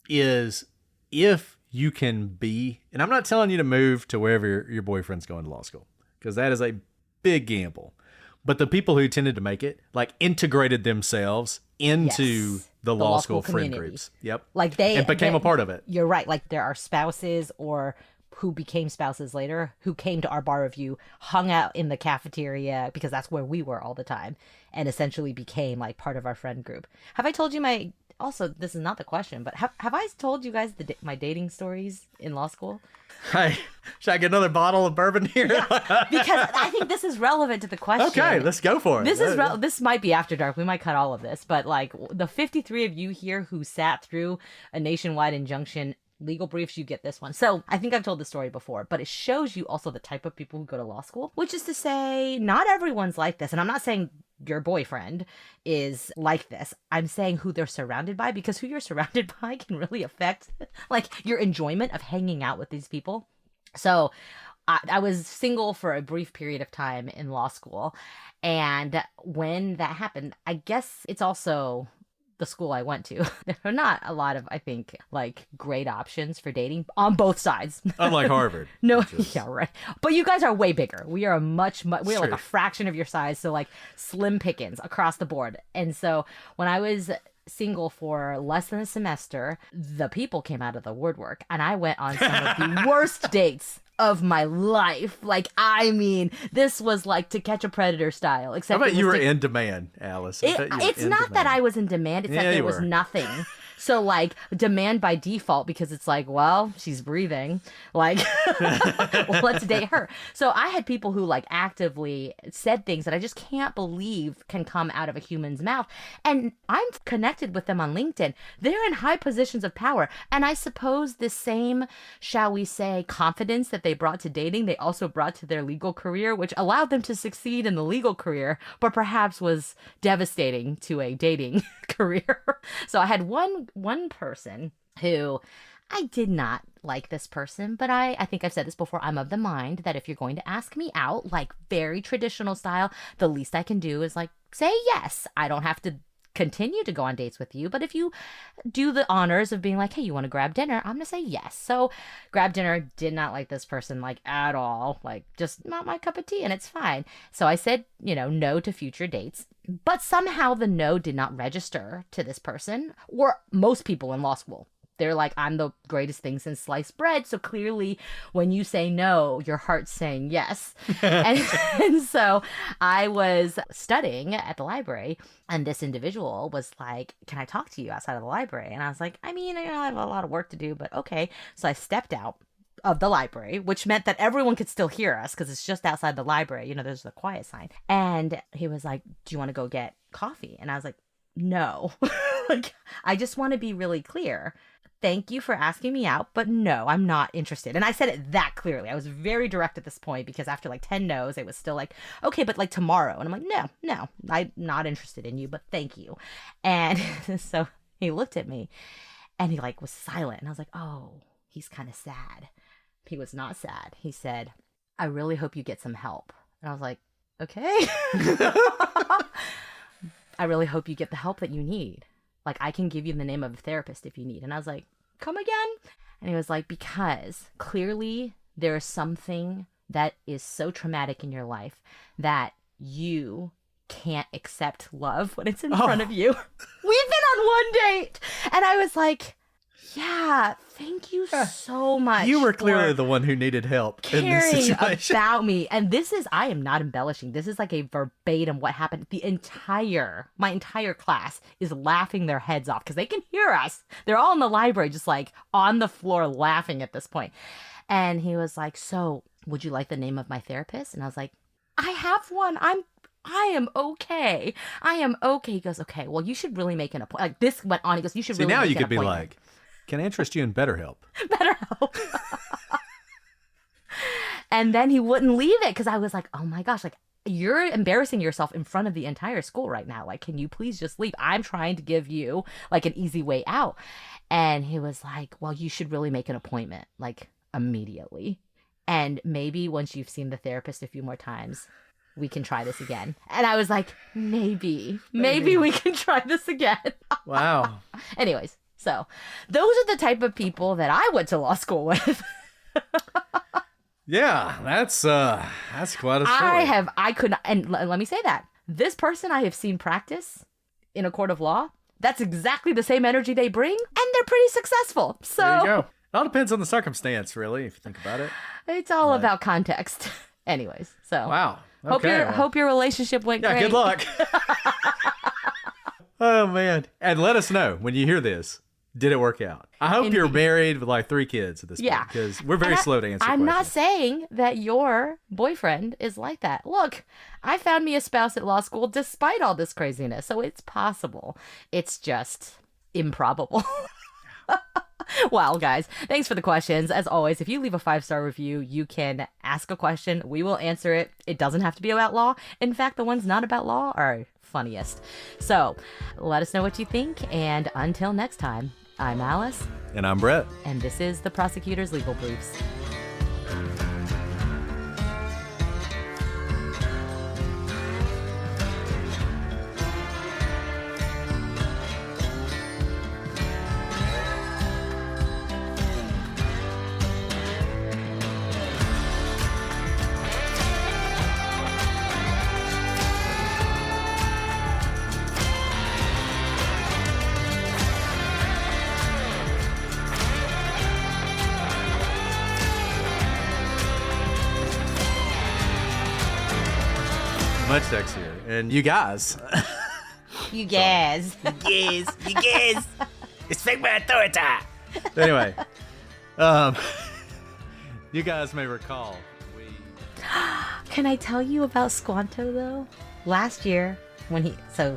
is if you can be, and I'm not telling you to move to wherever your boyfriend's going to law school, because that is a big gamble. But the people who tended to make it, like, integrated themselves into the law school friend community. groups. Yep. Like and became a part of it. You're right. Like, there are spouses or who became spouses later who came to our bar review, hung out in the cafeteria because that's where we were all the time, and essentially became like part of our friend group. Have I told you also, this is not the question, but have I told you guys my dating stories in law school? Hey, should I get another bottle of bourbon here? Yeah, because I think this is relevant to the question. Okay, let's go for it. This might be after dark. We might cut all of this, but like the 53 of you here who sat through a nationwide injunction legal briefs, you get this one. So I think I've told the story before, but it shows you also the type of people who go to law school, which is to say not everyone's like this. And I'm not saying your boyfriend is like this. I'm saying who they're surrounded by, because who you're surrounded by can really affect like your enjoyment of hanging out with these people. So I was single for a brief period of time in law school. And when that happened, I guess it's also the school I went to. There are not a lot of, I think, like great options for dating on both sides. Unlike Harvard. No, yeah, right. But you guys are way bigger. We are we're like a fraction of your size. So like slim pickings across the board. And so when I was single for less than a semester, the people came out of the woodwork, and I went on some of the worst dates of my life. Like, I mean, this was like To Catch a Predator style. Except I bet you were in demand, Alice. It's not that I was in demand. It's that there was nothing. So, like, demand by default, because it's like, well, she's breathing. Like, well, let's date her. So I had people who, like, actively said things that I just can't believe can come out of a human's mouth. And I'm connected with them on LinkedIn. They're in high positions of power. And I suppose this same, shall we say, confidence that they brought to dating, they also brought to their legal career, which allowed them to succeed in the legal career, but perhaps was devastating to a dating career. So I had one person who I did not like this person, but I think I've said this before. I'm of the mind that if you're going to ask me out, like very traditional style, the least I can do is like say yes. I don't have to continue to go on dates with you, but if you do the honors of being like, hey, you want to grab dinner, I'm gonna say yes. So grab dinner, did not like this person like at all, like just not my cup of tea, and it's fine. So I said, no to future dates, but somehow the no did not register to this person or most people in law school. They're like, I'm the greatest thing since sliced bread. So clearly when you say no, your heart's saying yes. and so I was studying at the library, and this individual was like, can I talk to you outside of the library? And I was like, I mean, I have a lot of work to do, but okay. So I stepped out of the library, which meant that everyone could still hear us because it's just outside the library. There's the quiet sign. And he was like, do you want to go get coffee? And I was like, no. Like, I just want to be really clear. Thank you for asking me out, but no, I'm not interested. And I said it that clearly. I was very direct at this point, because after like 10 no's, it was still like, okay, but like tomorrow. And I'm like, no, I'm not interested in you, but thank you. And so he looked at me and he like was silent. And I was like, oh, he's kind of sad. He was not sad. He said, I really hope you get some help. And I was like, okay. I really hope you get the help that you need. Like, I can give you the name of a therapist if you need. And I was like, come again? And he was like, because clearly there is something that is so traumatic in your life that you can't accept love when it's in front of you. We've been on one date. And I was like, yeah, thank you so much. You were clearly the one who needed help in this caring situation. about me. And this is, I am not embellishing. This is like a verbatim what happened. My entire class is laughing their heads off because they can hear us. They're all in the library, just like on the floor laughing at this point. And he was like, so would you like the name of my therapist? And I was like, I have one. I am okay. I am okay. He goes, okay, well, you should really make an appointment. Like, this went on. He goes, you should really now make you an could be appointment. like, can I interest you in BetterHelp? BetterHelp. And then he wouldn't leave it because I was like, oh my gosh, like, you're embarrassing yourself in front of the entire school right now. Like, can you please just leave? I'm trying to give you like an easy way out. And he was like, well, you should really make an appointment like immediately. And maybe once you've seen the therapist a few more times, we can try this again. And I was like, maybe we can try this again. Wow. Anyways, so those are the type of people that I went to law school with. Yeah, that's quite a story. I could not, and let me say that. This person I have seen practice in a court of law, that's exactly the same energy they bring, and they're pretty successful. So There you go. It all depends on the circumstance, really, if you think about it. it's all about context. Anyways, so Wow. Okay. hope your relationship went great. Yeah, good luck. Oh, man. And let us know when you hear this. Did it work out? I hope you're married with like 3 kids at this point, because we're very slow to answer I'm questions. not saying that your boyfriend is like that. Look, I found me a spouse at law school despite all this craziness, so it's possible. It's just improbable. Well, guys, thanks for the questions. As always, if you leave a 5-star review, you can ask a question. We will answer it. It doesn't have to be about law. In fact, the ones not about law are funniest. So let us know what you think. And until next time, I'm Alice. And I'm Brett. And this is the Prosecutor's Legal Briefs. Much sexier. And you guys. You guys. You guys. Respect my authority. Anyway, you guys may recall Can I tell you about Squanto, though? Last year,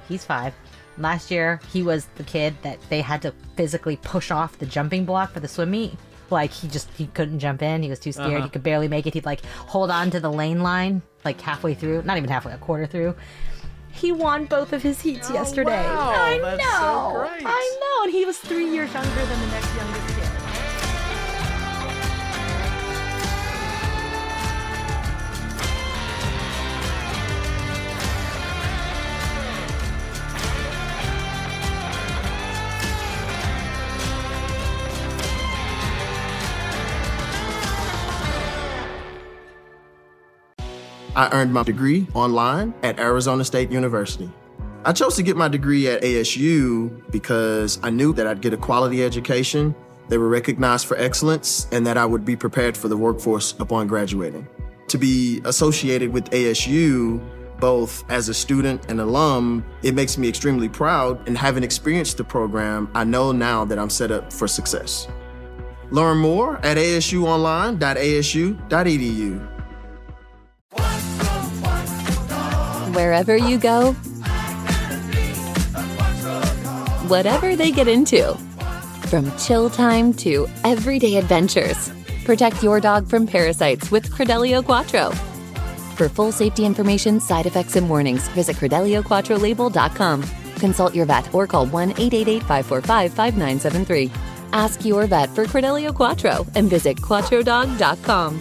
he's 5. Last year, he was the kid that they had to physically push off the jumping block for the swim meet. Like, he couldn't jump in. He was too scared. He could barely make it. He'd, like, hold on to the lane line, like, halfway through. Not even halfway, a quarter through. He won both of his heats yesterday. Wow, I that's know. so great. I know. And he was 3 years younger than the next youngest kid. I earned my degree online at Arizona State University. I chose to get my degree at ASU because I knew that I'd get a quality education, they were recognized for excellence, and that I would be prepared for the workforce upon graduating. To be associated with ASU, both as a student and alum, it makes me extremely proud, and having experienced the program, I know now that I'm set up for success. Learn more at asuonline.asu.edu. Wherever you go, whatever they get into, from chill time to everyday adventures, protect your dog from parasites with Credelio Quattro. For full safety information, side effects, and warnings, visit CredeliaQuattroLabel.com. Consult your vet or call 1-888-545-5973. Ask your vet for Credelio Quattro and visit QuattroDog.com.